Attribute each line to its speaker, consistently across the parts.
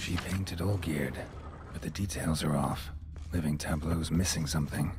Speaker 1: She painted all geared, but the details are off. Living tableau's missing something.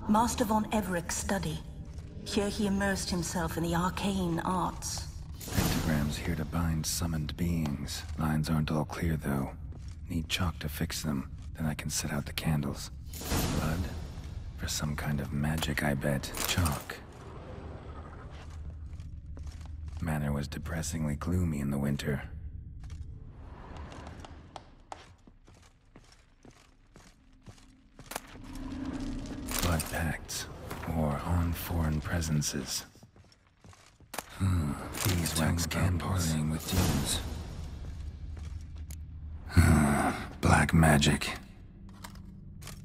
Speaker 2: Master von Everett's study. Here he immersed himself in the arcane arts.
Speaker 1: Pentagrams here to bind summoned beings. Lines aren't all clear, though. Need chalk to fix them, then I can set out the candles. Blood? For some kind of magic, I bet. Chalk. Manor was depressingly gloomy in the winter. Blood pacts, or on foreign presences. These wax candles with demons. Black magic.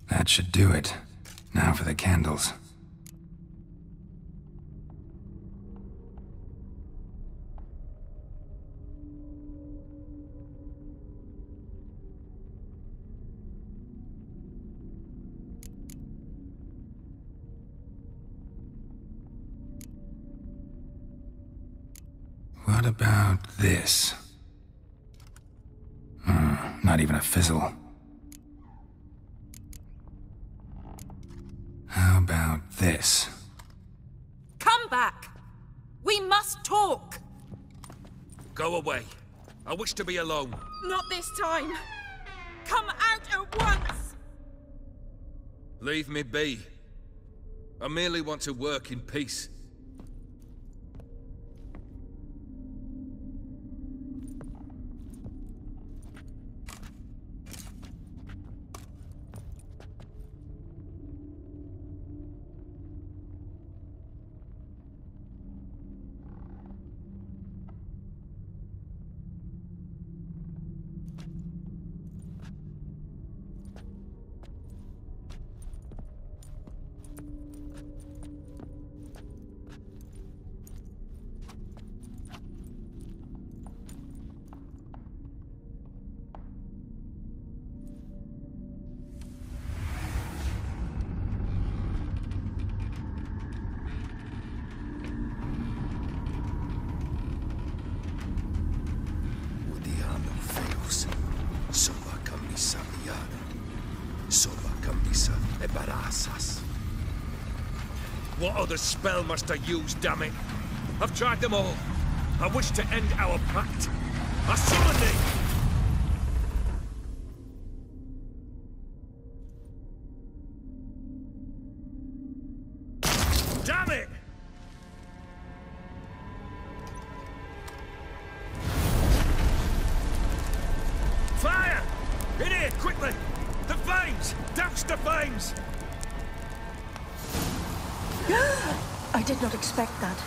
Speaker 1: That should do it. Now for the candles. What about this? Not even a fizzle. How about this?
Speaker 3: Come back! We must talk!
Speaker 4: Go away. I wish to be alone.
Speaker 3: Not this time! Come out at once!
Speaker 4: Leave me be. I merely want to work in peace. What other spell must I use, damn it? I've tried them all. I wish to end our pact. I summon thee! Damn it! Fire! In here, quickly! The flames! Douse the flames!
Speaker 2: I did not expect that.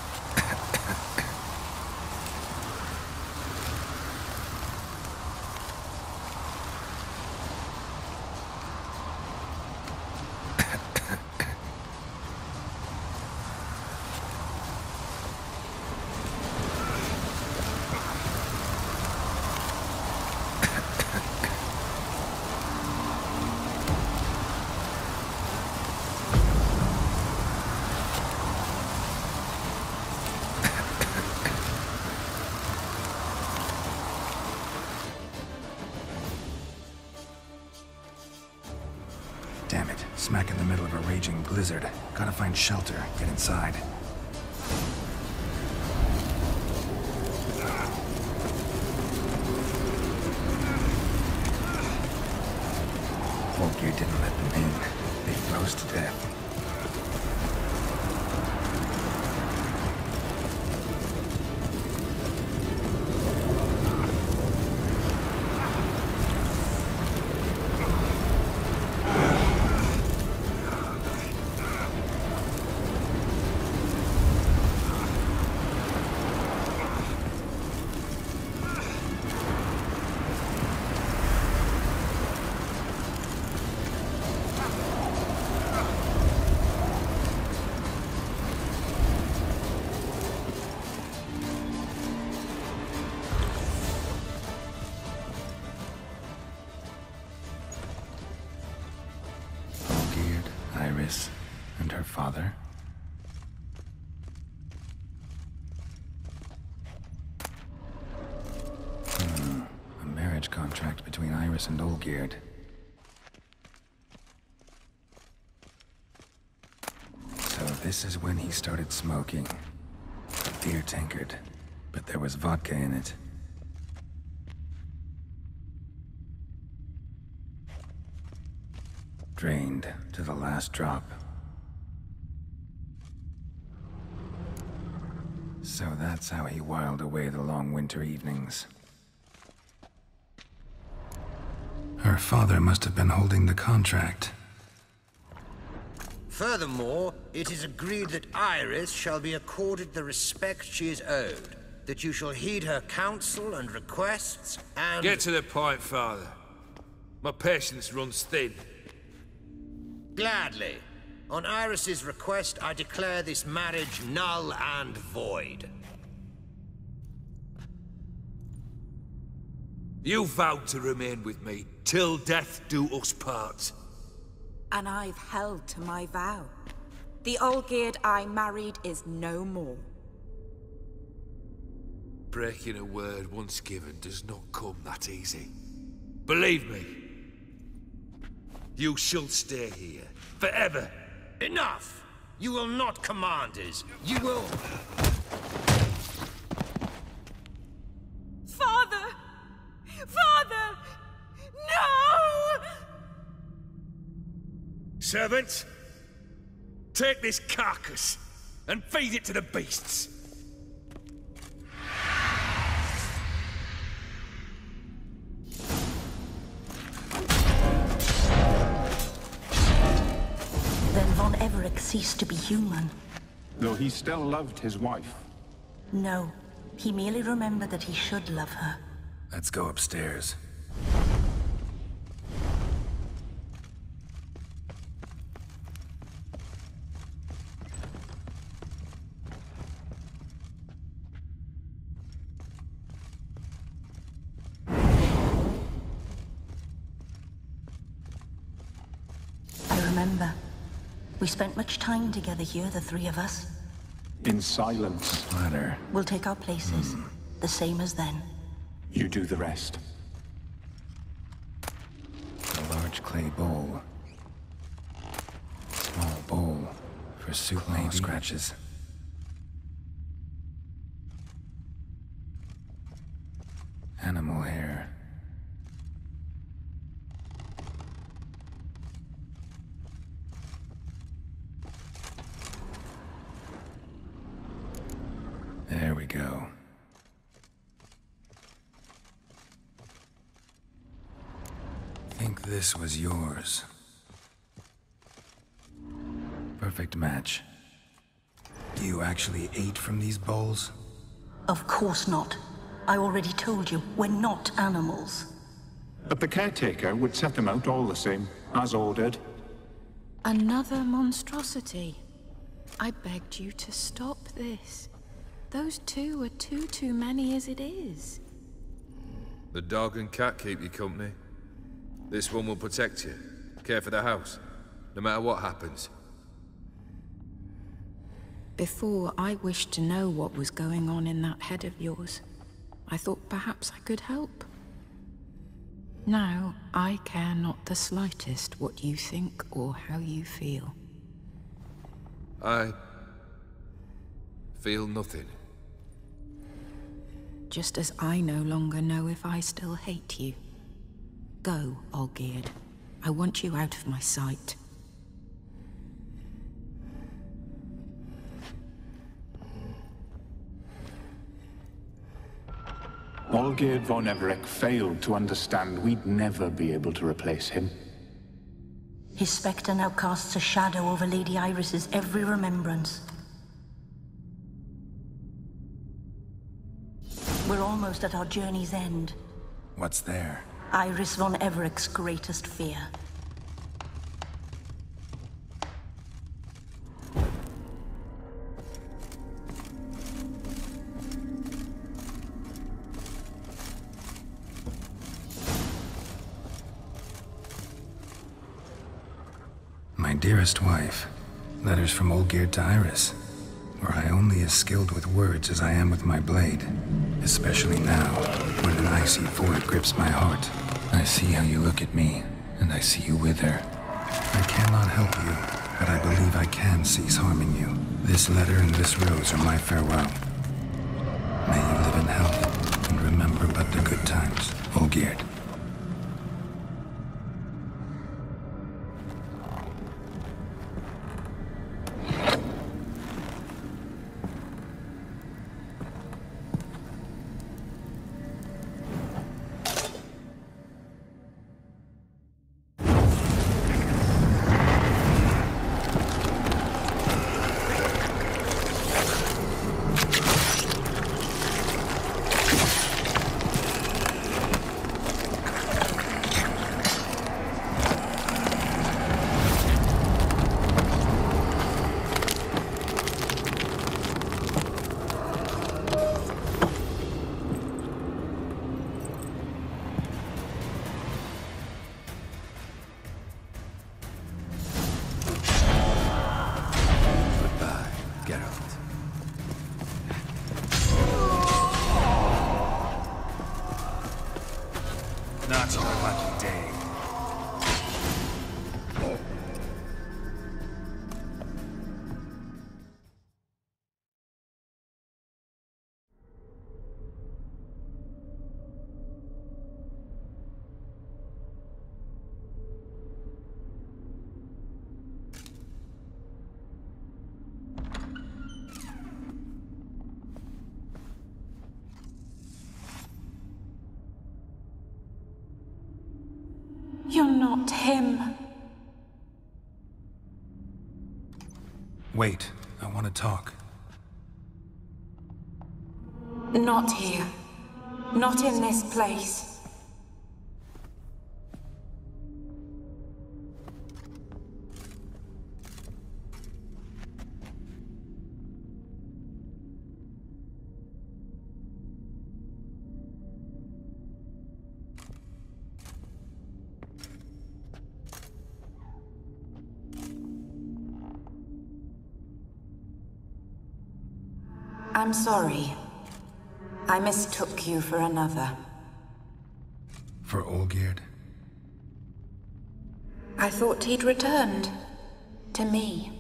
Speaker 1: raging blizzard. Gotta find shelter, get inside. Volgear didn't let them in. They froze to death. Iris and her father. A marriage contract between Iris and Olgierd. So this is when he started smoking. A beer tankard, but there was vodka in it. Drained to the last drop. So that's how he whiled away the long winter evenings. Her father must have been holding the contract.
Speaker 5: Furthermore, it is agreed that Iris shall be accorded the respect she is owed, that you shall heed her counsel and requests, and—
Speaker 4: Get to the point, Father. My patience runs thin.
Speaker 5: Gladly. On Iris's request, I declare this marriage null and void.
Speaker 4: You vowed to remain with me till death do us part.
Speaker 3: And I've held to my vow. The Olgierd I married is no more.
Speaker 4: Breaking a word once given does not come that easy. Believe me. You shall stay here, forever.
Speaker 5: Enough! You will not command us. You will—
Speaker 3: Father! Father! No!
Speaker 4: Servants, take this carcass and feed it to the beasts.
Speaker 2: Then Von Everec ceased to be human.
Speaker 6: Though he still loved his wife.
Speaker 2: No, he merely remembered that he should love her.
Speaker 1: Let's go upstairs.
Speaker 2: I remember. We spent much time together here, the three of us.
Speaker 6: In silence.
Speaker 1: Splatter.
Speaker 2: We'll take our places, the same as then.
Speaker 6: You do the rest.
Speaker 1: A large clay bowl. Small bowl for soup, maybe. Scratches. Animal hair. There we go. Think this was yours. Perfect match. You actually ate from these bowls?
Speaker 2: Of course not. I already told you, we're not animals.
Speaker 6: But the caretaker would set them out all the same, as ordered.
Speaker 7: Another monstrosity. I begged you to stop this. Those two are too many as it is.
Speaker 4: The dog and cat keep you company. This one will protect you, care for the house, no matter what happens.
Speaker 7: Before, I wished to know what was going on in that head of yours. I thought perhaps I could help. Now, I care not the slightest what you think or how you feel.
Speaker 4: I feel nothing.
Speaker 7: Just as I no longer know if I still hate you. Go, Olgierd. I want you out of my sight.
Speaker 6: Olgierd von Everec failed to understand we'd never be able to replace him.
Speaker 2: His spectre now casts a shadow over Lady Iris's every remembrance. We're almost at our journey's end.
Speaker 1: What's there?
Speaker 2: Iris von Everec's greatest fear.
Speaker 1: My dearest wife, letters from Olgierd to Iris. Were I only as skilled with words as I am with my blade, especially now, when an icy void grips my heart. I see how you look at me, and I see you wither. I cannot help you, but I believe I can cease harming you. This letter and this rose are my farewell. May you live in health, and remember but the good times, Olgierd. Not your lucky day.
Speaker 7: You're not him.
Speaker 1: Wait, I want to talk.
Speaker 7: Not here. Not in this place. I'm sorry. I mistook you for another.
Speaker 1: For Olgierd?
Speaker 7: I thought he'd returned. To me.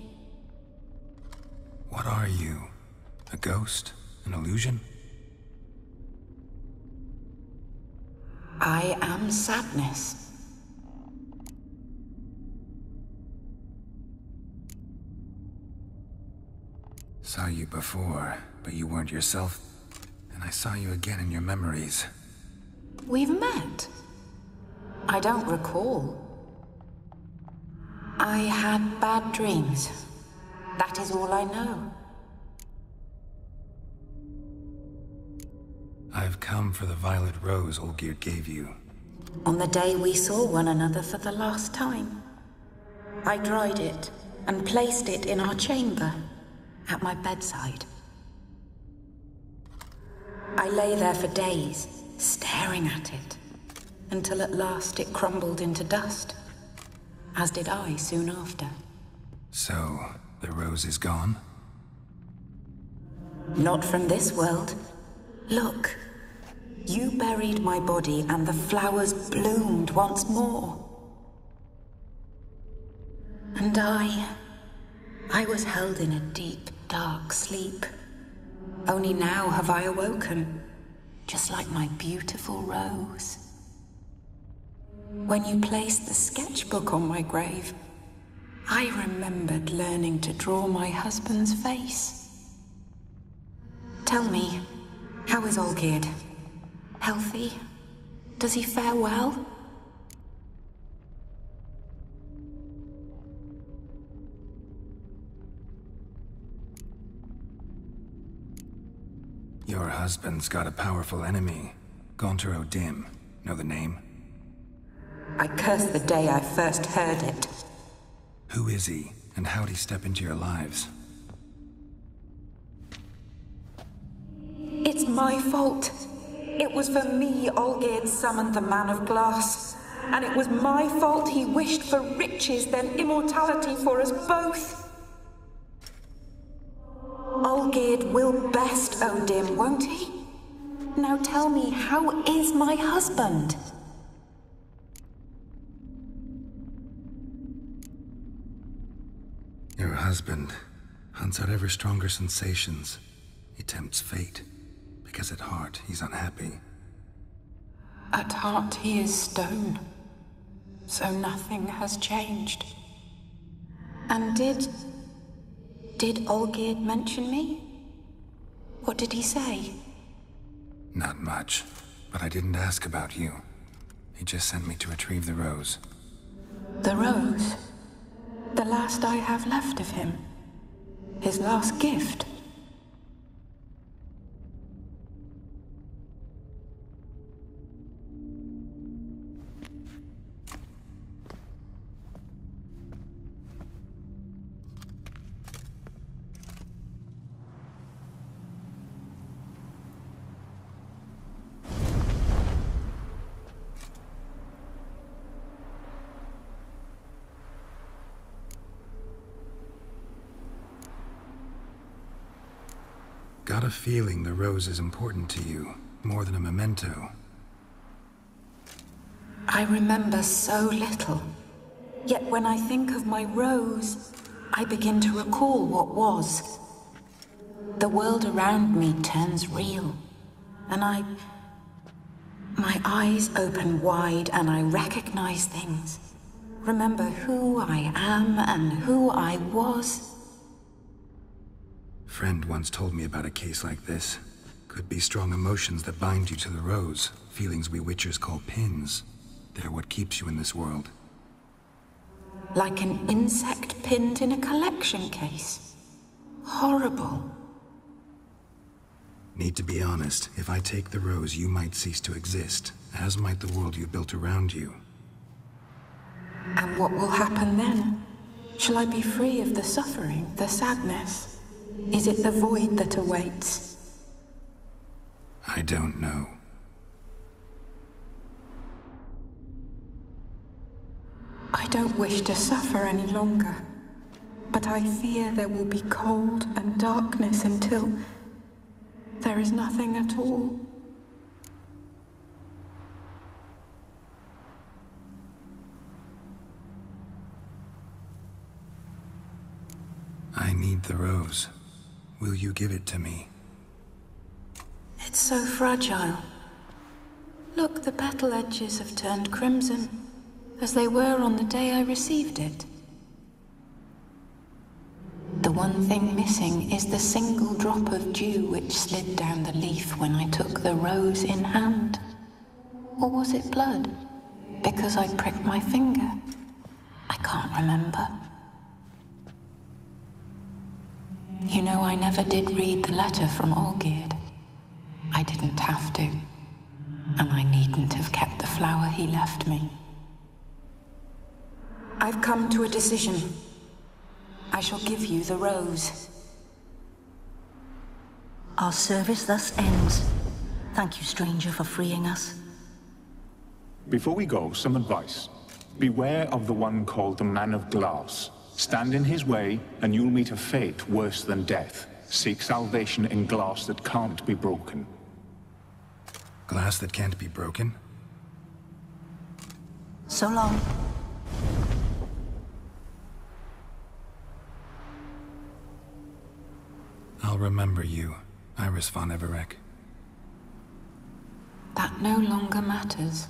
Speaker 1: What are you? A ghost? An illusion?
Speaker 7: I am sadness.
Speaker 1: Saw you before, but you weren't yourself. And I saw you again in your memories.
Speaker 7: We've met. I don't recall. I had bad dreams. That is all I know.
Speaker 1: I've come for the violet rose Olgierd gave you.
Speaker 7: On the day we saw one another for the last time, I dried it and placed it in our chamber, at my bedside. I lay there for days, staring at it, until at last it crumbled into dust, as did I soon after.
Speaker 1: So, the rose is gone?
Speaker 7: Not from this world. Look, you buried my body and the flowers bloomed once more. And I
Speaker 3: I was held in a deep, dark sleep. Only now have I awoken, just like my beautiful rose. When you placed the sketchbook on my grave, I remembered learning to draw my husband's face. Tell me, how is Olgierd? Healthy? Does he fare well?
Speaker 1: Your husband's got a powerful enemy. Gaunter O'Dim. Know the name?
Speaker 3: I curse the day I first heard it.
Speaker 1: Who is he, and how'd he step into your lives?
Speaker 3: It's my fault. It was for me Olgierd summoned the Man of Glass. And it was my fault he wished for riches, then immortality for us both. Olgierd will best O'Dim, won't he? Now tell me, how is my husband?
Speaker 1: Your husband hunts out ever stronger sensations. He tempts fate, because at heart he's unhappy.
Speaker 7: At heart he is stone, so nothing has changed.
Speaker 3: And did Olgierd mention me? What did he say?
Speaker 1: Not much, but I didn't ask about you. He just sent me to retrieve the rose.
Speaker 7: The rose? The last I have left of him. His last gift.
Speaker 1: Got a feeling the rose is important to you, more than a memento.
Speaker 3: I remember so little. Yet when I think of my rose, I begin to recall what was. The world around me turns real, and my eyes open wide and I recognize things. Remember who I am and who I was.
Speaker 1: Friend once told me about a case like this. Could be strong emotions that bind you to the rose, feelings we witchers call pins. They're what keeps you in this world.
Speaker 3: Like an insect pinned in a collection case. Horrible.
Speaker 1: Need to be honest, if I take the rose, you might cease to exist, as might the world you built around you.
Speaker 3: And what will happen then? Shall I be free of the suffering, the sadness? Is it the void that awaits?
Speaker 1: I don't know.
Speaker 7: I don't wish to suffer any longer, but I fear there will be cold and darkness until there is nothing at all.
Speaker 1: I need the rose. Will you give it to me?
Speaker 3: It's so fragile.
Speaker 7: Look, the petal edges have turned crimson, as they were on the day I received it.
Speaker 3: The one thing missing is the single drop of dew which slid down the leaf when I took the rose in hand. Or was it blood? Because I pricked my finger. I can't remember. You know, I never did read the letter from Olgierd. I didn't have to. And I needn't have kept the flower he left me. I've come to a decision. I shall give you the rose.
Speaker 2: Our service thus ends. Thank you, stranger, for freeing us.
Speaker 6: Before we go, some advice. Beware of the one called the Man of Glass. Stand in his way, and you'll meet a fate worse than death. Seek salvation in glass that can't be broken.
Speaker 1: Glass that can't be broken?
Speaker 2: So long.
Speaker 1: I'll remember you, Iris von Everec.
Speaker 3: That no longer matters.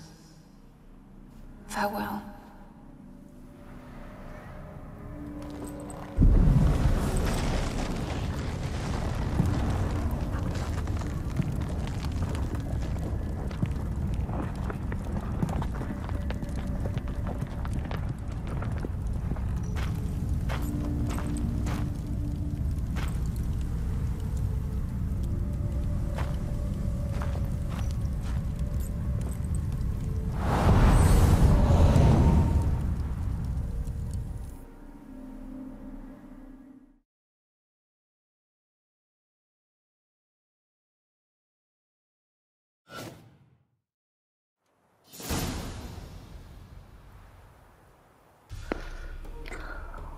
Speaker 3: Farewell.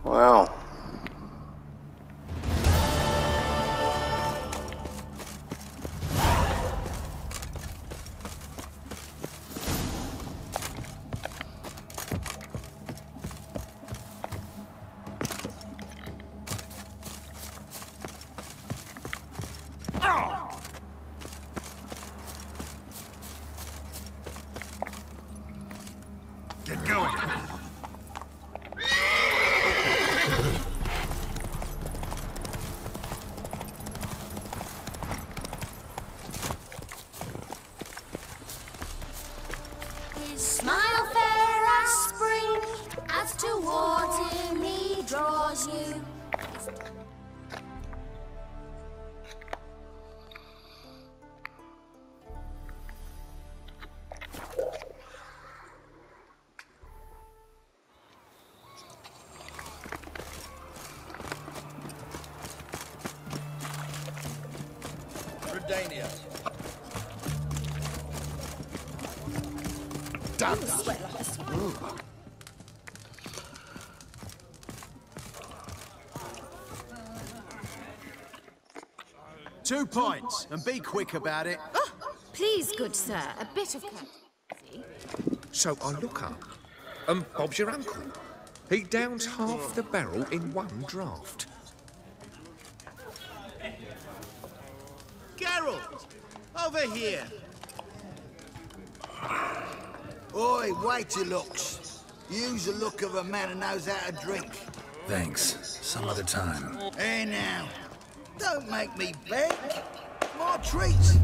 Speaker 8: Wow.
Speaker 4: Get going.
Speaker 9: His smile fair as spring, as towards him he draws you.
Speaker 5: Redania.
Speaker 4: Damn.
Speaker 5: Two points, and be quick about it.
Speaker 9: Oh, please, good sir, a bit of courtesy.
Speaker 4: So I look up, and Bob's your uncle. He downs half the barrel in one draught.
Speaker 5: Geralt! Over here! Oi, wait your looks. Use the look of a man who knows how to drink.
Speaker 1: Thanks. Some other time.
Speaker 5: Hey now, don't make me beg. More treats.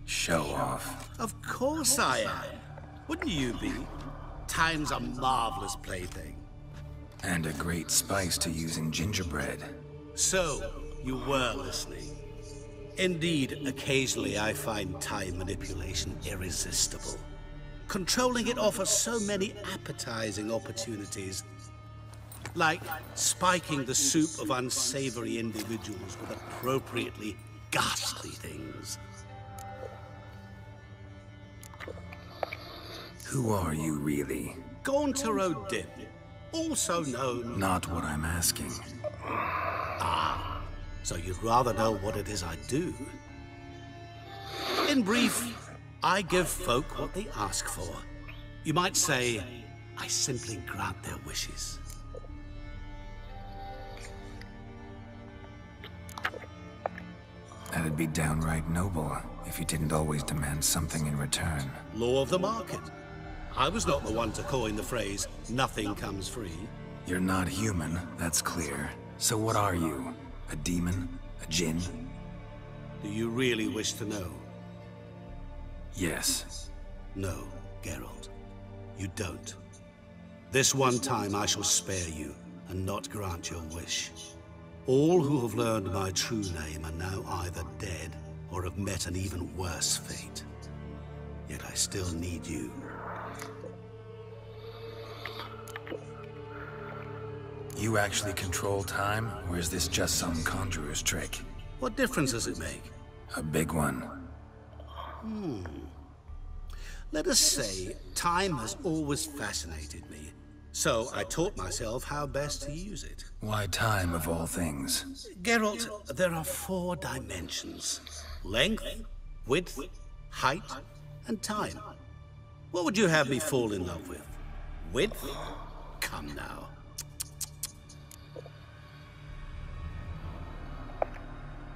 Speaker 1: Show off.
Speaker 10: Of course I am. Wouldn't you be? Time's a marvelous plaything.
Speaker 1: And a great spice to use in gingerbread.
Speaker 10: So, you were listening. Indeed, occasionally I find time manipulation irresistible. Controlling it offers so many appetizing opportunities. Like spiking the soup of unsavory individuals with appropriately ghastly things.
Speaker 1: Who are you, really?
Speaker 10: Gaunter O'Dim, also known...
Speaker 1: Not what I'm asking.
Speaker 10: Ah, so you'd rather know what it is I do? In brief, I give folk what they ask for. You might say, I simply grant their wishes.
Speaker 1: That'd be downright noble, if you didn't always demand something in return.
Speaker 10: Law of the market. I was not the one to coin the phrase, nothing comes free.
Speaker 1: You're not human, that's clear. So what are you? A demon? A djinn?
Speaker 10: Do you really wish to know?
Speaker 1: Yes.
Speaker 10: No, Geralt. You don't. This one time I shall spare you, and not grant your wish. All who have learned my true name are now either dead, or have met an even worse fate. Yet I still need you.
Speaker 1: You actually control time, or is this just some conjurer's trick?
Speaker 10: What difference does it make?
Speaker 1: A big one.
Speaker 10: Let us say, time has always fascinated me. So I taught myself how best to use it.
Speaker 1: Why time of all things?
Speaker 10: Geralt, there are 4 dimensions. Length, width, height, and time. What would you have me fall in love with? Width? Come now.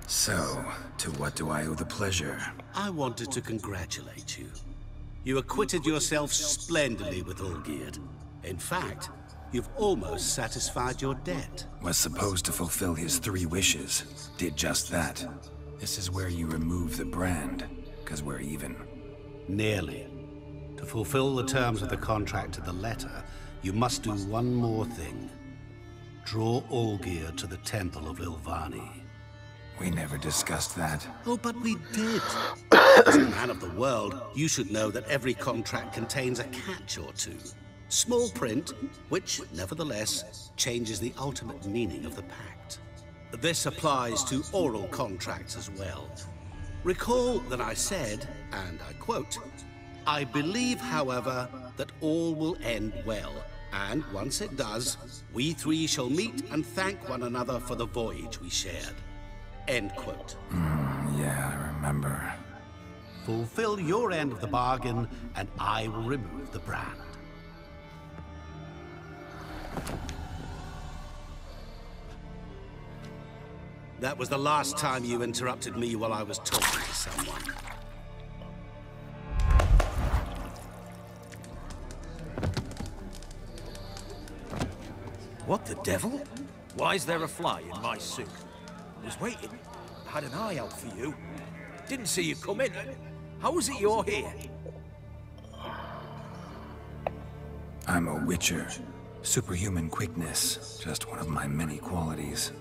Speaker 1: So, to what do I owe the pleasure?
Speaker 10: I wanted to congratulate you. You acquitted yourself splendidly with Olgierd. In fact, you've almost satisfied your debt.
Speaker 1: Was supposed to fulfill his 3 wishes. Did just that. This is where you remove the brand, because we're even.
Speaker 10: Nearly. To fulfill the terms of the contract to the letter, you must do one more thing. Draw Olgierd to the Temple of Lilvani.
Speaker 1: We never discussed that.
Speaker 10: Oh, but we did. As a man of the world, you should know that every contract contains a catch or two. Small print, which, nevertheless, changes the ultimate meaning of the pact. This applies to oral contracts as well. Recall that I said, and I quote, "I believe, however, that all will end well, and once it does, we 3 shall meet and thank one another for the voyage we shared." End quote.
Speaker 1: Yeah, I remember.
Speaker 10: Fulfill your end of the bargain, and I will remove the brand. That was the last time you interrupted me while I was talking to someone.
Speaker 8: What the devil? Why is there a fly in my suit? I was waiting. Had an eye out for you. Didn't see you come in. How is it you're here?
Speaker 1: I'm a witcher. Superhuman quickness. Just one of my many qualities.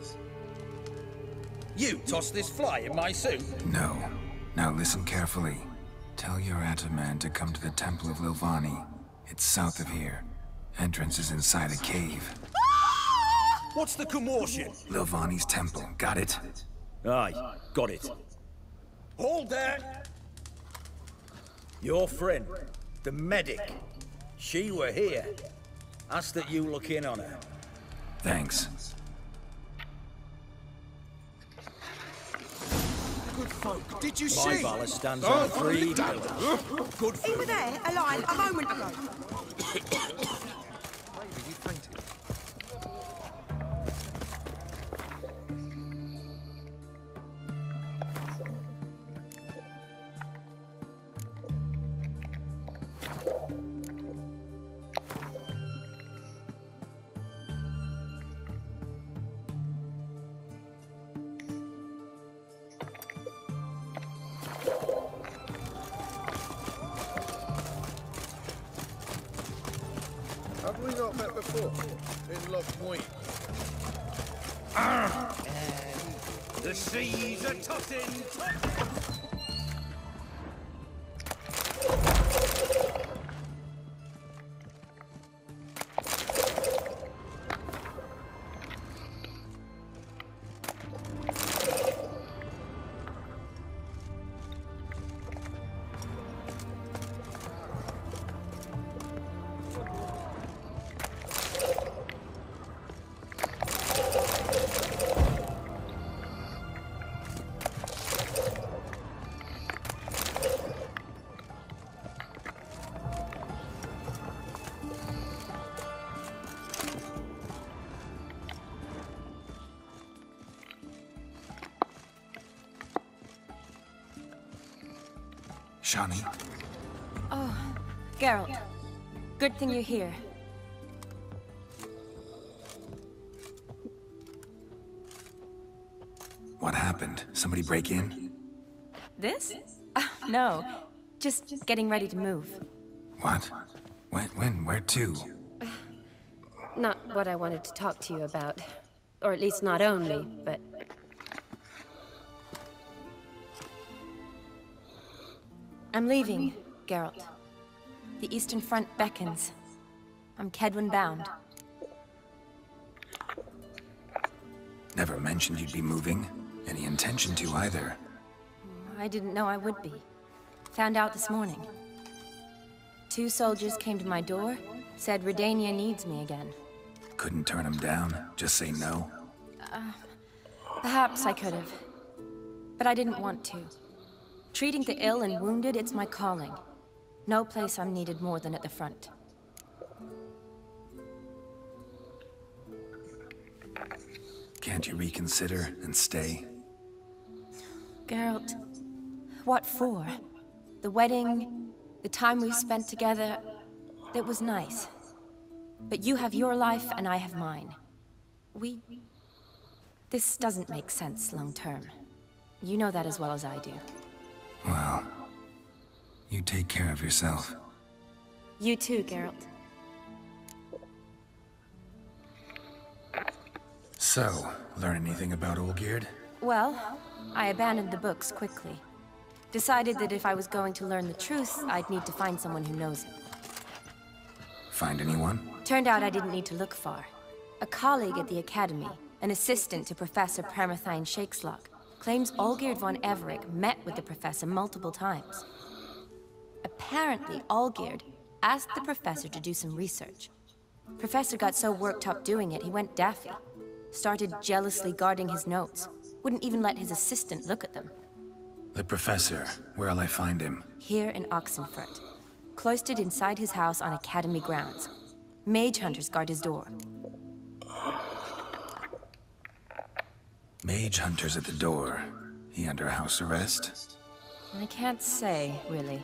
Speaker 8: You tossed this fly in my suit?
Speaker 1: No. Now listen carefully. Tell your Ataman to come to the Temple of Lilvani. It's south of here. Entrance is inside a cave.
Speaker 8: What's the commotion?
Speaker 1: Lilvani's temple. Got it?
Speaker 8: Aye, got it. Hold there! Your friend, the medic. She were here. Ask that you look in on her.
Speaker 1: Thanks.
Speaker 8: Good folk.
Speaker 11: Did you
Speaker 8: My
Speaker 11: see?
Speaker 8: valor stands on 3 pillars. Good
Speaker 11: He were there, alive, a moment ago.
Speaker 12: Have we not met before? In Loch Moy.
Speaker 8: The seas are tossing.
Speaker 1: Shani?
Speaker 13: Oh, Geralt. Good thing you're here.
Speaker 1: What happened? Somebody break in?
Speaker 13: This? No. Just getting ready to move.
Speaker 1: What? When? Where to?
Speaker 13: Not what I wanted to talk to you about. Or at least not only, but... I'm leaving, Geralt. The Eastern Front beckons. I'm Kedwin bound.
Speaker 1: Never mentioned you'd be moving. Any intention to either.
Speaker 13: I didn't know I would be. Found out this morning.
Speaker 14: 2 soldiers came to my door, said Redania needs me again.
Speaker 1: Couldn't turn him down? Just say no?
Speaker 14: Perhaps I could have. But I didn't want to. Treating the ill and wounded, it's my calling. No place I'm needed more than at the front.
Speaker 1: Can't you reconsider and stay?
Speaker 14: Geralt, what for? The wedding, the time we spent together, it was nice. But you have your life and I have mine. This doesn't make sense long term. You know that as well as I do.
Speaker 1: Well, you take care of yourself.
Speaker 14: You too, Geralt.
Speaker 1: So, learn anything about Olgierd?
Speaker 14: Well, I abandoned the books quickly. Decided that if I was going to learn the truth, I'd need to find someone who knows it.
Speaker 1: Find anyone?
Speaker 14: Turned out I didn't need to look far. A colleague at the Academy, an assistant to Professor Permathine Shakeslock, claims Olgierd von Everec met with the professor multiple times. Apparently, Olgierd asked the professor to do some research. Professor got so worked up doing it, he went daffy. Started jealously guarding his notes. Wouldn't even let his assistant look at them.
Speaker 1: The professor, where'll I find him?
Speaker 14: Here in Oxenfurt. Cloistered inside his house on Academy grounds. Mage hunters guard his door.
Speaker 1: Mage hunters at the door. He under house arrest?
Speaker 14: I can't say, really.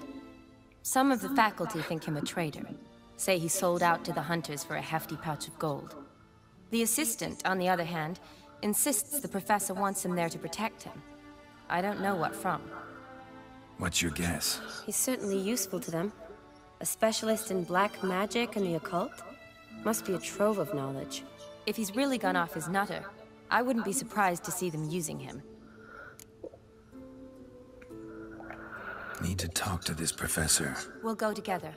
Speaker 14: Some of the faculty think him a traitor. Say he sold out to the hunters for a hefty pouch of gold. The assistant, on the other hand, insists the professor wants him there to protect him. I don't know what from.
Speaker 1: What's your guess?
Speaker 14: He's certainly useful to them. A specialist in black magic and the occult? Must be a trove of knowledge. If he's really gone off his nutter, I wouldn't be surprised to see them using him.
Speaker 1: Need to talk to this professor.
Speaker 14: We'll go together.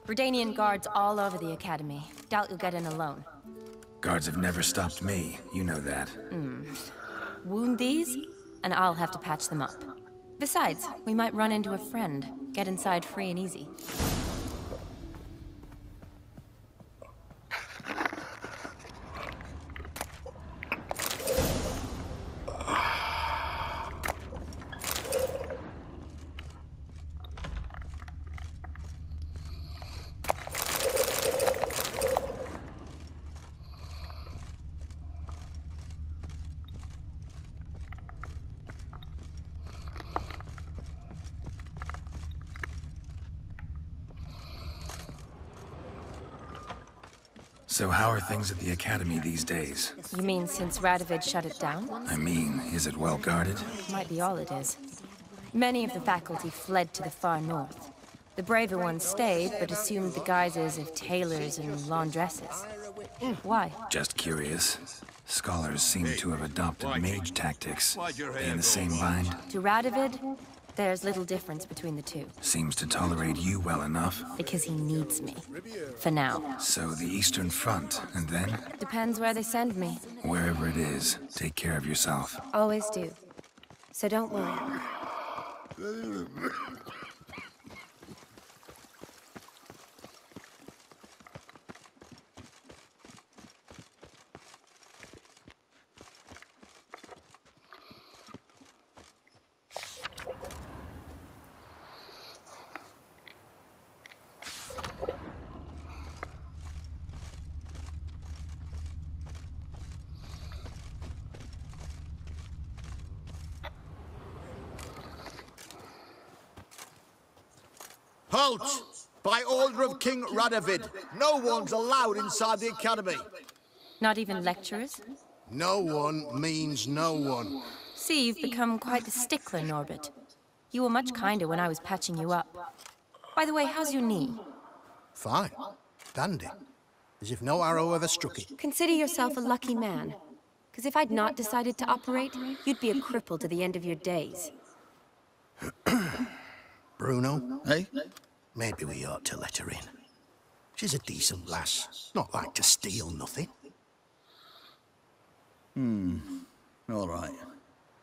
Speaker 14: Redanian guards all over the Academy. Doubt you'll get in alone.
Speaker 1: Guards have never stopped me, you know that.
Speaker 14: Wound these, and I'll have to patch them up. Besides, we might run into a friend. Get inside free and easy.
Speaker 1: So how are things at the Academy these days?
Speaker 14: You mean since Radovid shut it down?
Speaker 1: I mean, is it well guarded?
Speaker 14: Might be all it is. Many of the faculty fled to the far north. The braver ones stayed, but assumed the guises of tailors and laundresses. Why?
Speaker 1: Just curious. Scholars seem to have adopted mage tactics. They in the same bind?
Speaker 14: To Radovid, there's little difference between the two.
Speaker 1: Seems to tolerate you well enough.
Speaker 14: Because he needs me. For now.
Speaker 1: So the Eastern Front, and then?
Speaker 14: Depends where they send me.
Speaker 1: Wherever it is, take care of yourself.
Speaker 14: Always do. So don't worry.
Speaker 12: Halt! By order of King Radovid, no one's allowed inside the Academy.
Speaker 14: Not even lecturers?
Speaker 12: No one means no one.
Speaker 14: See, you've become quite the stickler, Norbert. You were much kinder when I was patching you up. By the way, how's your knee?
Speaker 12: Fine. Dandy. As if no arrow ever struck it.
Speaker 14: Consider yourself a lucky man. Because if I'd not decided to operate, you'd be a cripple to the end of your days.
Speaker 12: Bruno? Hey? Maybe we ought to let her in. She's a decent lass. Not like to steal nothing.
Speaker 15: All right.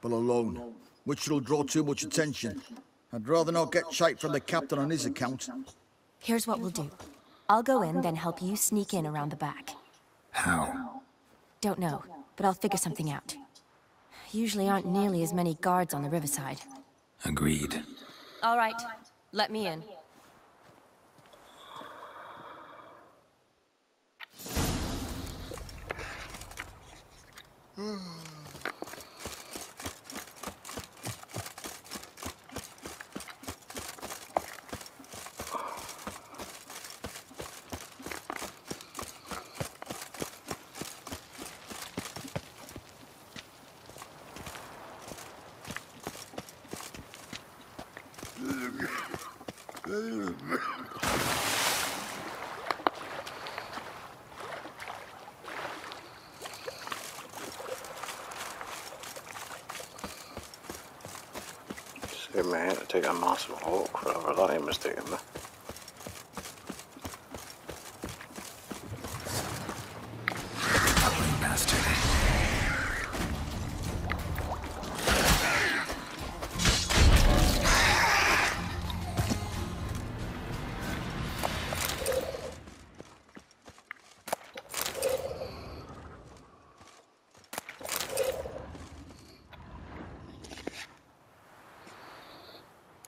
Speaker 15: But alone, which will draw too much attention. I'd rather not get shite from the captain on his account.
Speaker 14: Here's what we'll do. I'll go in, then help you sneak in around the back.
Speaker 1: How?
Speaker 14: Don't know, but I'll figure something out. Usually aren't nearly as many guards on the riverside.
Speaker 1: Agreed.
Speaker 14: All right, let me in.
Speaker 16: Saved my hand to take a massive walk wherever that ain't mistaken me.
Speaker 1: Bastard.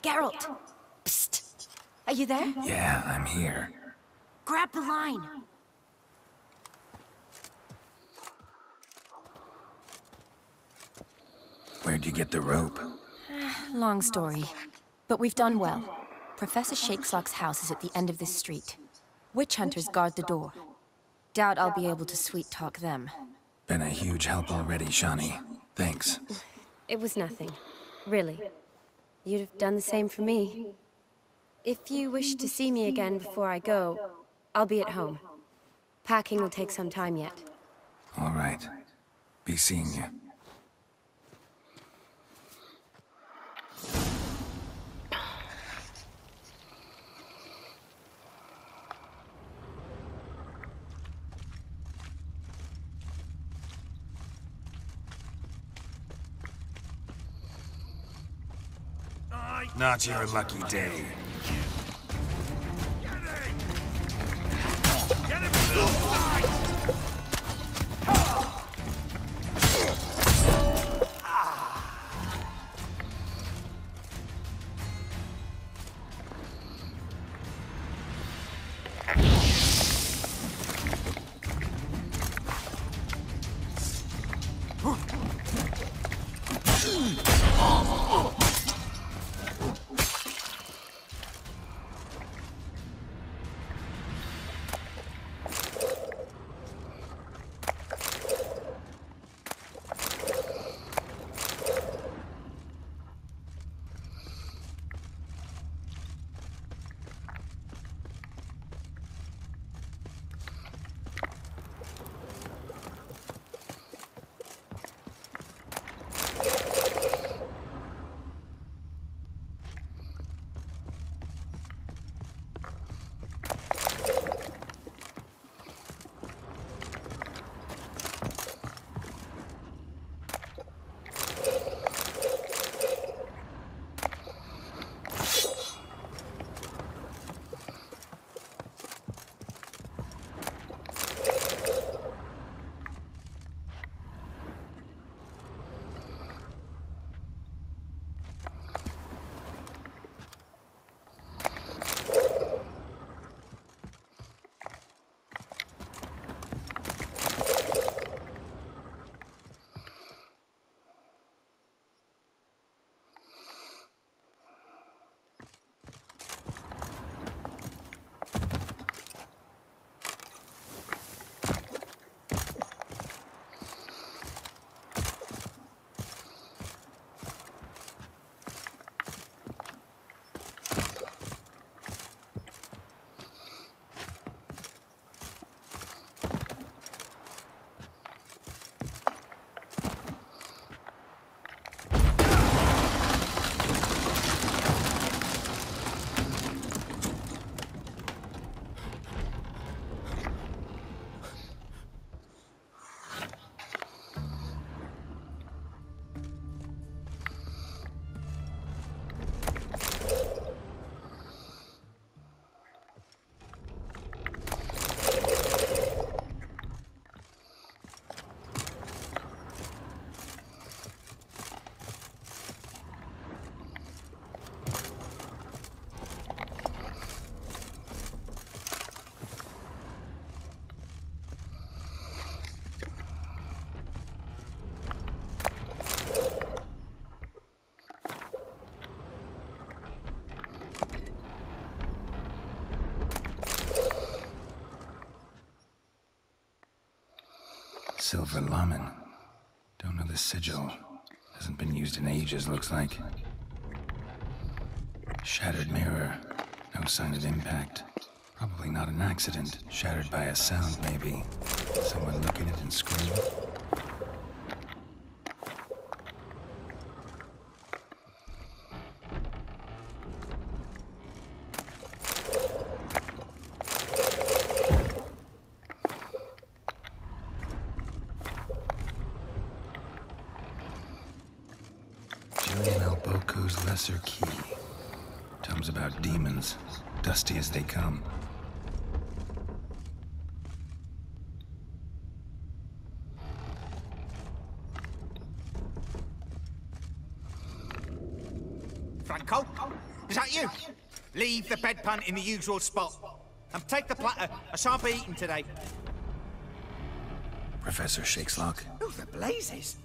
Speaker 14: Geralt! Psst! Are you there?
Speaker 1: Yeah, I'm here.
Speaker 14: Grab the line!
Speaker 1: Where'd you get the rope?
Speaker 14: Long story. But we've done well. Professor Shakeslock's house is at the end of this street. Witch hunters guard the door. Doubt I'll be able to sweet-talk them.
Speaker 1: Been a huge help already, Shani. Thanks.
Speaker 13: It was nothing. Really. You'd have done the same for me. If you wish to see me again before I go, I'll be at home. Packing will take some time yet.
Speaker 1: All right. Be seeing you. Not your lucky day. Silver Lamen. Don't know the sigil. Hasn't been used in ages, looks like. Shattered mirror. No sign of impact. Probably not an accident. Shattered by a sound, maybe. Someone look at it and scream. Lesser key. Tomes about demons, dusty as they come.
Speaker 17: Franco? Is that you? Leave the bedpan in the usual spot. And take the platter. I shan't be eating today.
Speaker 1: Professor Shakeslock.
Speaker 17: Who the blazes?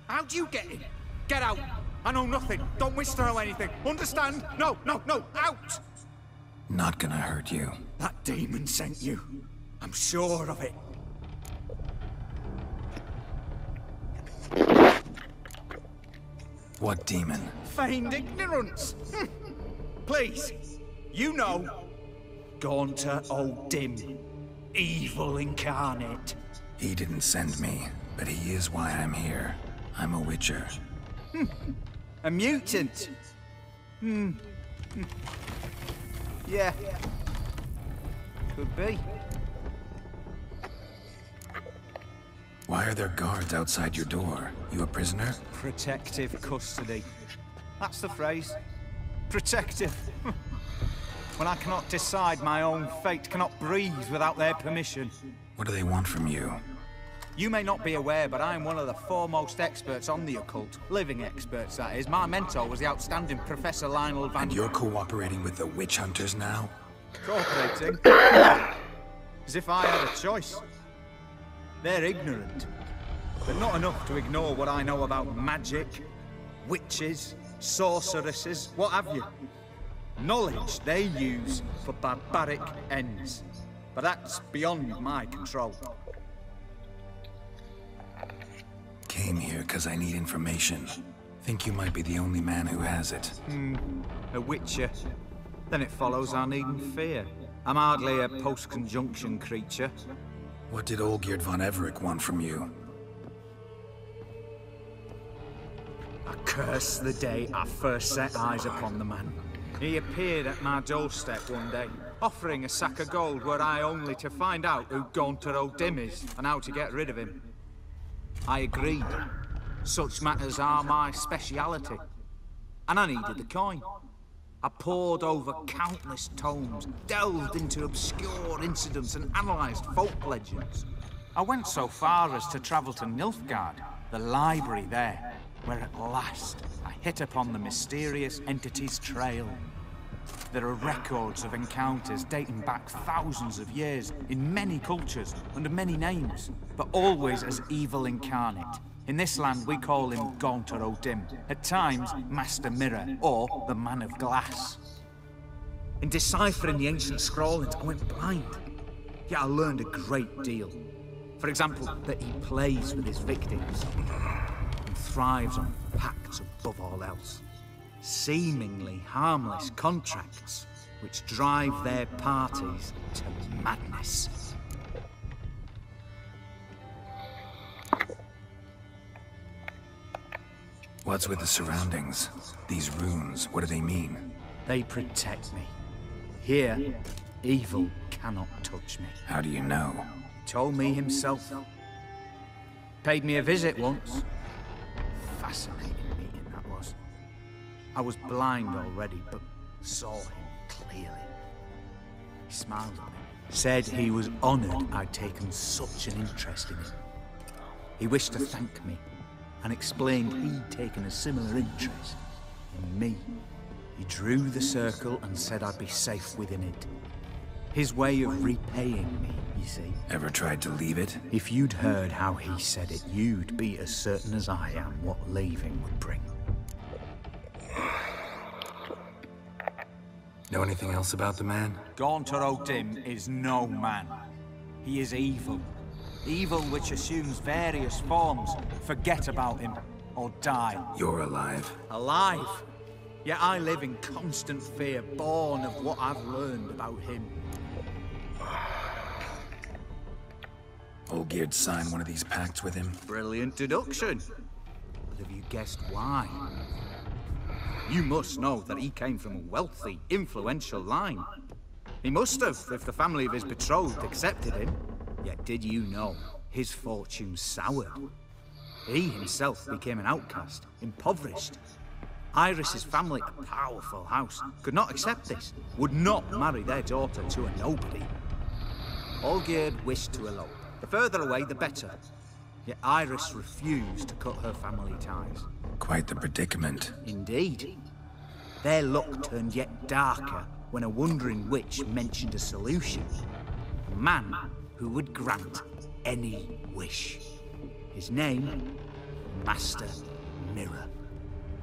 Speaker 17: How'd you get in? Get out! I know nothing. Don't wish to know anything. Understand? No, no, no! Out!
Speaker 1: Not gonna hurt you.
Speaker 17: That demon sent you. I'm sure of it.
Speaker 1: What demon?
Speaker 17: Feigned ignorance. Please, you know. Gaunter O'Dim. Evil incarnate.
Speaker 1: He didn't send me, but he is why I'm here. I'm a witcher.
Speaker 17: A mutant? Yeah. Could be.
Speaker 1: Why are there guards outside your door? You a prisoner?
Speaker 17: Protective custody. That's the phrase. Protective. When I cannot decide my own fate, cannot breathe without their permission.
Speaker 1: What do they want from you?
Speaker 17: You may not be aware, but I'm one of the foremost experts on the occult. Living experts, that is. My mentor was the outstanding Professor Lionel Van...
Speaker 1: And you're cooperating with the witch hunters now?
Speaker 17: Cooperating? As if I had a choice. They're ignorant. But not enough to ignore what I know about magic, witches, sorceresses, what have you. Knowledge they use for barbaric ends. But that's beyond my control.
Speaker 1: Came here because I need information. Think you might be the only man who has it.
Speaker 17: A witcher. Then it follows I needn't fear. I'm hardly a post-conjunction creature.
Speaker 1: What did Olgierd von Everec want from you?
Speaker 17: I curse the day I first set eyes upon the man. He appeared at my doorstep one day, offering a sack of gold were I only to find out who Gaunter O'Dim is and how to get rid of him. I agreed. Such matters are my speciality. And I needed the coin. I pored over countless tomes, delved into obscure incidents and analysed folk legends. I went so far as to travel to Nilfgaard, the library there, where at last I hit upon the mysterious entity's trail. There are records of encounters dating back thousands of years in many cultures, under many names, but always as evil incarnate. In this land, we call him Gaunter O'Dim, at times Master Mirror, or the Man of Glass. In deciphering the ancient scrollings, I went blind, yet I learned a great deal. For example, that he plays with his victims, and thrives on pacts above all else. Seemingly harmless contracts which drive their parties to madness.
Speaker 1: What's with the surroundings? These runes, what do they mean?
Speaker 17: They protect me. Here, evil cannot touch me.
Speaker 1: How do you know?
Speaker 17: He told me himself. Paid me a visit once. Fascinating meeting that was. I was blind already, but saw him clearly. He smiled at me. Said he was honoured I'd taken such an interest in him. He wished to thank me, and explained he'd taken a similar interest in me. He drew the circle and said I'd be safe within it. His way of repaying me, you see.
Speaker 1: Ever tried to leave it?
Speaker 17: If you'd heard how he said it, you'd be as certain as I am what leaving would bring.
Speaker 1: Know anything else about the man?
Speaker 17: Gaunter O'Dim is no man. He is evil. Evil which assumes various forms. Forget about him, or die.
Speaker 1: You're alive.
Speaker 17: Alive? Yet I live in constant fear, born of what I've learned about him.
Speaker 1: Olgierd signed one of these pacts with him?
Speaker 17: Brilliant deduction. But have you guessed why? You must know that he came from a wealthy, influential line. He must have, if the family of his betrothed accepted him. Yet did you know his fortune soured? He himself became an outcast, impoverished. Iris's family, a powerful house, could not accept this, would not marry their daughter to a nobody. Olgierd wished to elope. The further away, the better. Yet Iris refused to cut her family ties.
Speaker 1: Quite the predicament.
Speaker 17: Indeed. Their luck turned yet darker when a wandering witch mentioned a solution. A man who would grant any wish. His name, Master Mirror.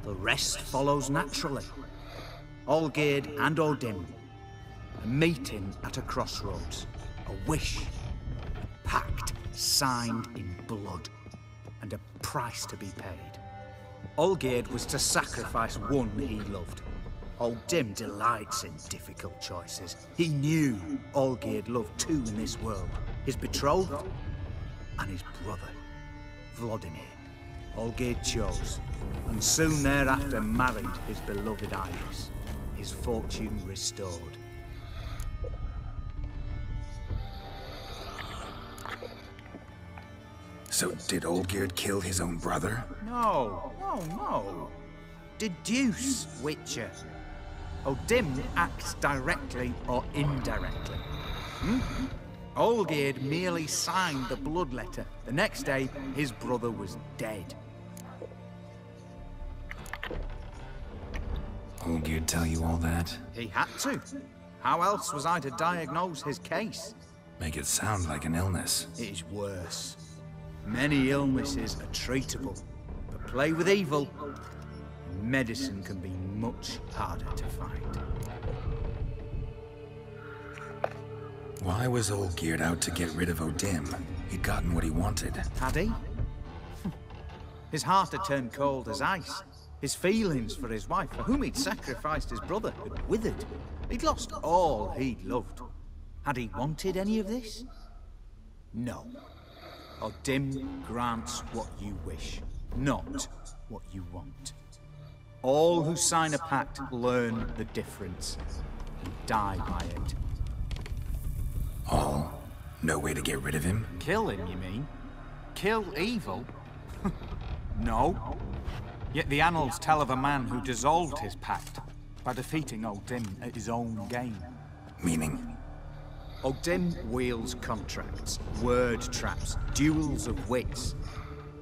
Speaker 17: The rest follows naturally. Olgierd and Odin, a meeting at a crossroads, a wish, a pact signed in blood, and a price to be paid. Olgierd was to sacrifice one he loved. Odin delights in difficult choices. He knew Olgierd loved two in this world, his betrothed and his brother, Vladimir. Olgierd chose, and soon thereafter married his beloved Iris, his fortune restored.
Speaker 1: So did Olgierd kill his own brother?
Speaker 17: No. Deduce, Witcher. Odin acts directly or indirectly. Olgierd merely signed the blood letter. The next day, his brother was dead.
Speaker 1: Olgierd tell you all that?
Speaker 17: He had to. How else was I to diagnose his case?
Speaker 1: Make it sound like an illness.
Speaker 17: It is worse. Many illnesses are treatable, but play with evil, and medicine can be much harder to find.
Speaker 1: Why was Olgierd out to get rid of Odin? He'd gotten what he wanted.
Speaker 17: Had he? His heart had turned cold as ice. His feelings for his wife, for whom he'd sacrificed his brother, had withered. He'd lost all he'd loved. Had he wanted any of this? No. Odin grants what you wish, not what you want. All who sign a pact learn the difference and die by it.
Speaker 1: All? No way to get rid of him?
Speaker 17: Kill him, you mean? Kill evil? No. Yet the annals tell of a man who dissolved his pact by defeating Odin at his own game.
Speaker 1: Meaning?
Speaker 17: Odin wields contracts, word traps, duels of wits.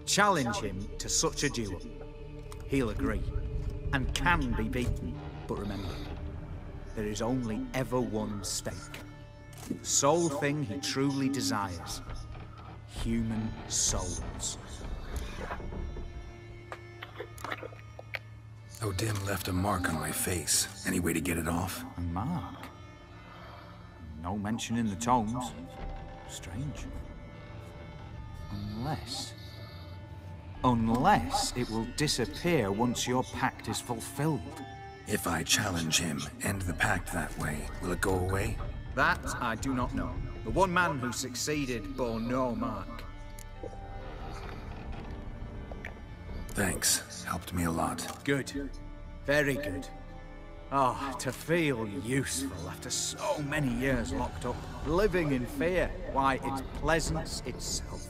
Speaker 17: Challenge him to such a duel. He'll agree, and can be beaten. But remember, there is only ever one stake. The sole thing he truly desires. Human souls.
Speaker 1: Odin left a mark on my face. Any way to get it off?
Speaker 17: A mark? No mention in the tomes. Strange. Unless it will disappear once your pact is fulfilled.
Speaker 1: If I challenge him, end the pact that way, will it go away?
Speaker 17: That I do not know. The one man who succeeded bore no mark.
Speaker 1: Thanks. Helped me a lot.
Speaker 17: Good. Very good. Oh, to feel useful after so many years locked up, living in fear. Why, it's pleasance itself.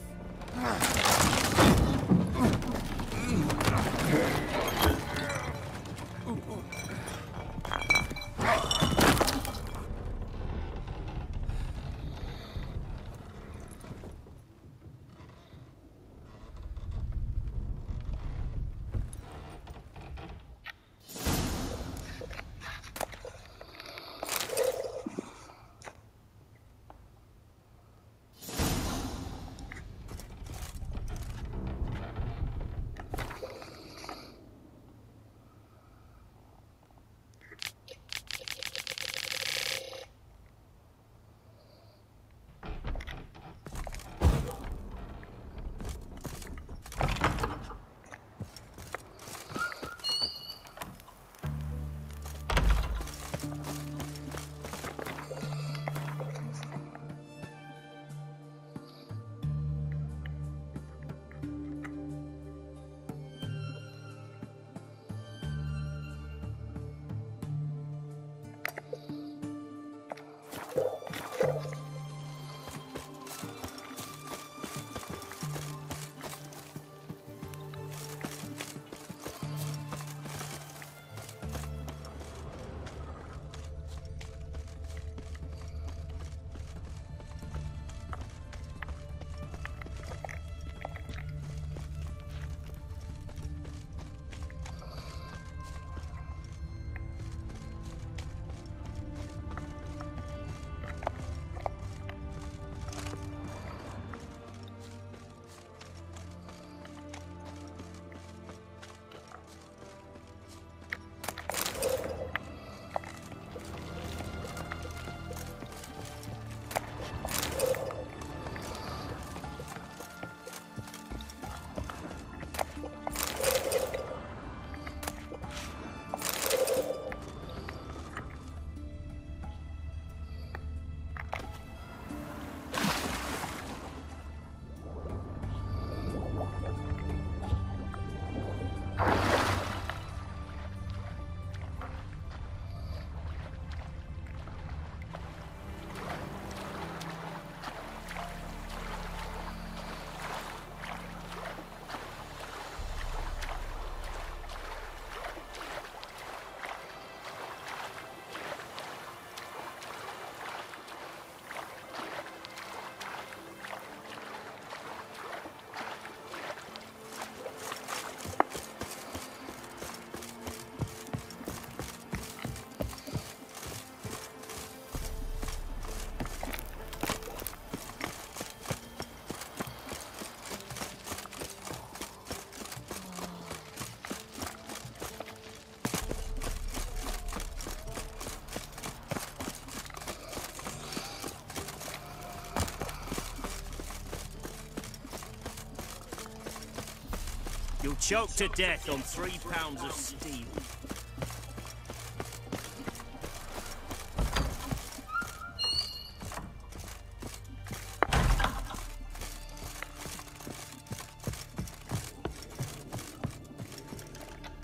Speaker 18: You'll choke to death on 3 pounds of steel.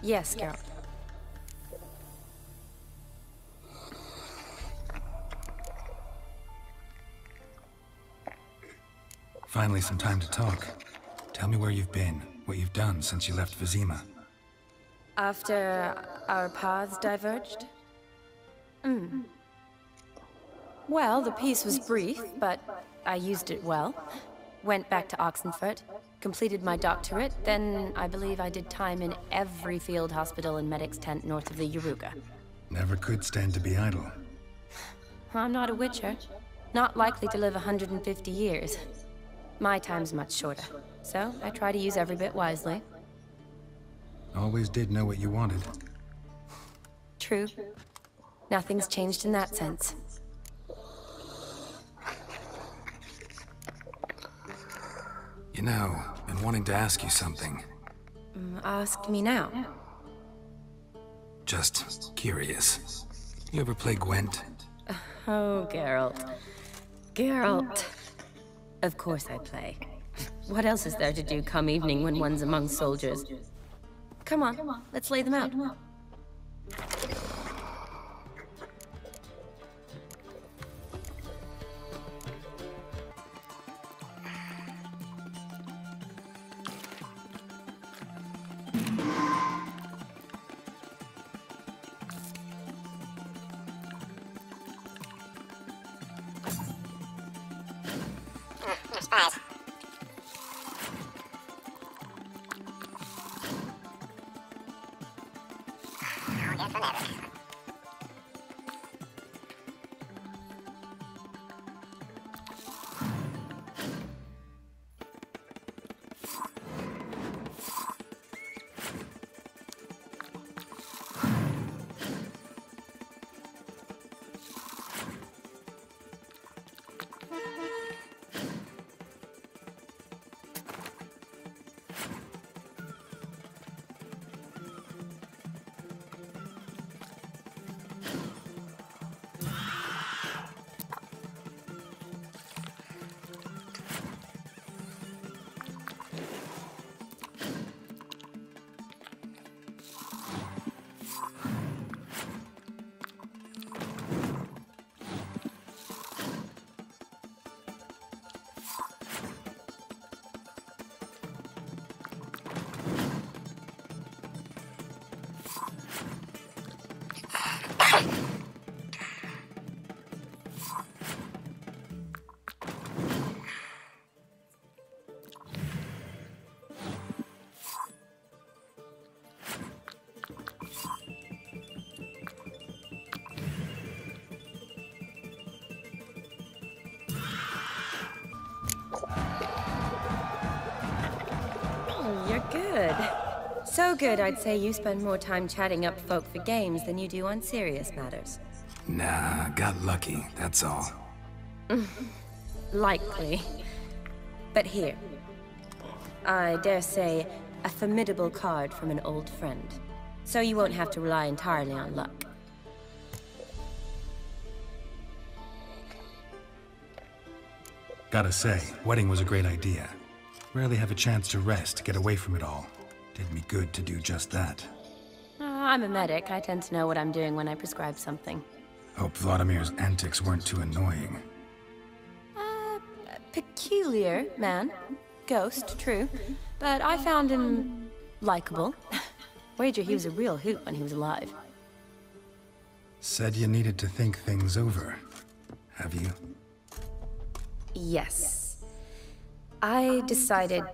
Speaker 14: Yes, Geralt.
Speaker 1: Finally, some time to talk. Tell me where you've been, what you've done since you left Vizima.
Speaker 14: After our paths diverged? Well, the peace was brief, but I used it well. Went back to Oxenfurt, completed my doctorate, then I believe I did time in every field hospital and medic's tent north of the Yaruga.
Speaker 1: Never could stand to be idle.
Speaker 14: I'm not a witcher. Not likely to live 150 years. My time's much shorter, so I try to use every bit wisely.
Speaker 1: Always did know what you wanted.
Speaker 14: True. Nothing's changed in that sense.
Speaker 1: You know, been wanting to ask you something.
Speaker 14: Ask me now.
Speaker 1: Just curious. You ever play Gwent?
Speaker 14: Oh, Geralt. Geralt. Of course I play. What else is there to do come evening when one's among soldiers? Come on, let's lay them out. You're good. So good, I'd say you spend more time chatting up folk for games than you do on serious matters.
Speaker 1: Nah, got lucky, that's all.
Speaker 14: Likely. But here. I dare say, a formidable card from an old friend. So you won't have to rely entirely on luck.
Speaker 1: Gotta say, wedding was a great idea. Rarely have a chance to rest, get away from it all. Did me good to do just that.
Speaker 14: I'm a medic. I tend to know what I'm doing when I prescribe something.
Speaker 1: Hope Vladimir's antics weren't too annoying.
Speaker 14: Peculiar man. Ghost, true. But I found him likable. Wager he was a real hoot when he was alive.
Speaker 1: Said you needed to think things over. Have you?
Speaker 14: Yes. I decided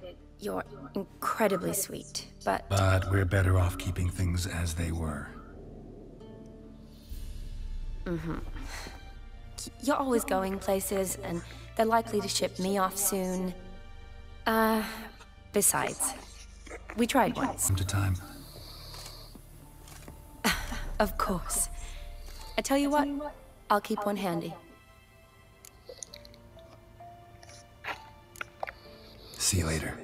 Speaker 14: you're incredibly sweet, but...
Speaker 1: But we're better off keeping things as they were.
Speaker 14: You're always going places, and they're likely to ship me off soon. Besides, we tried once.
Speaker 1: Time to time.
Speaker 14: Of course. I tell you what, I'll keep one handy.
Speaker 1: See you later.